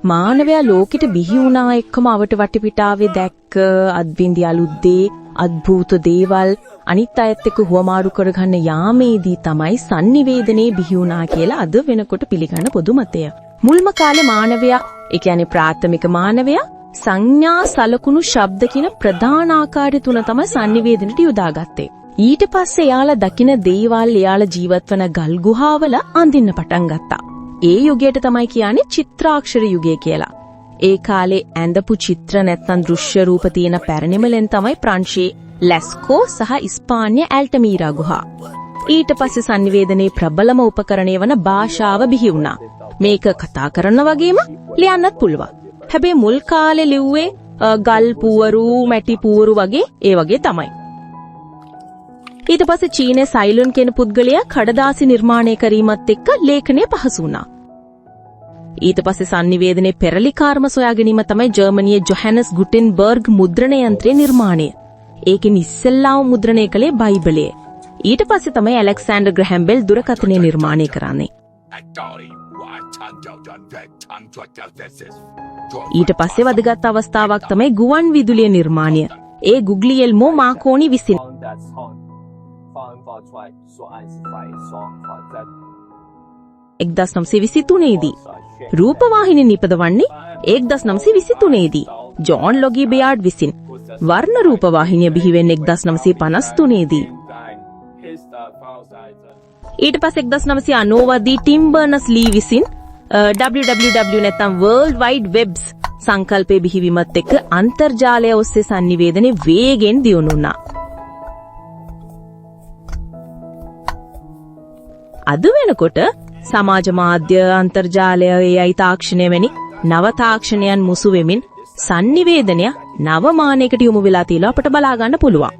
මානවයා ලෝකෙට බිහි වුණා එක්කම අවට වටපිටාවේ දැක්ක අද්විඳි අලුත් දේ අద్භූත දේවල් අනිත් අයත් එක්ක හුවමාරු කරගන්න යාමේදී තමයි sannivedanaye බිහි වුණා කියලා අද වෙනකොට පිළිගන්න පොදු මතය. මුල්ම කාලේ මානවයා, ඒ කියන්නේ ප්‍රාථමික මානවයා සංඥා සලකුණු ශබ්ද කියන ප්‍රධාන ආකාරය තුන තමයි sannivedanයට යොදාගත්තේ. ඊට පස්සේ එයාලා දකින දේවල් එයාලා ජීවත් වන ගල් ගුහාවල අඳින්න පටන් ගත්තා. ඒ යුගයට තමයි කියන්නේ චිත්‍රාක්ෂර යුගය කියලා. ඒ කාලේ ඇඳපු චිත්‍ර නැත්නම් දෘශ්‍ය රූප තියෙන පැරණිම ලෙන් තමයි ප්‍රංශයේ ලැස්කෝ සහ ඉස්පාන්‍ය ඇල්ටමීරා ගුහා. ඊට පස්සේ sannivedanaye ප්‍රබලම උපකරණය වන භාෂාව බිහි වුණා. මේක කතා කරන වගේම ලියන්නත් පුළුවන්. හැබැයි මුල් කාලේ ලිව්වේ ගල් පුවරු, මැටි පුවරු වගේ ඒ වගේ තමයි. ඊට පස්සේ චීනයේ සයිලුන් කියන පුද්ගලයා කඩදාසි නිර්මාණය කිරීමත් එක්ක ලේඛනය පහසු වුණා. ඊට පස්සේ sannivedanaye පෙරලිකාර්ම සොයා ගැනීම තමයි ජර්මනියේ ජොහැනස් ගුටෙන්බර්ග් මුද්‍රණ යන්ත්‍රයේ නිර්මාණය. ඒකෙන් ඉස්සෙල්ලාම මුද්‍රණය කළේ බයිබලය. ඊට පස්සේ තමයි ඇලෙක්සැන්ඩර් ග්‍රැහම් බෙල් දුරකථනය නිර්මාණය කරන්නේ. ඊට පස්සේ වැදගත් අවස්ථාවක් තමයි ගුවන් විදුලිය නිර්මාණය. ඒ ගුග්ලියෙල්මෝ මාකෝනි විසින් 1923 දී රූපවාහිනිය නිපදවන්නේ 1923 දී ජෝන් ලොගී බෙයාඩ් විසින් වර්ණ රූපවාහිනිය බිහි වෙන්නේ 1953 දී. ඊට පස්සේ 1990 දී ටිම් බර්නස් ලී විසින් www නැත්නම් World Wide Webs සංකල්පයේ බිහිවීමත් එක්ක අන්තර්ජාලය ඔස්සේ sannivedanaye වේගෙන් දියුණු වුණා. අද වෙනකොට සමාජ මාධ්‍ය, අන්තර්ජාලය, AI තාක්ෂණය වැනි නව තාක්ෂණයන් මුසු වෙමින් sannivedanaye නව මානයකට යොමු වෙලා තියලා අපට බලා ගන්න පුළුවන්.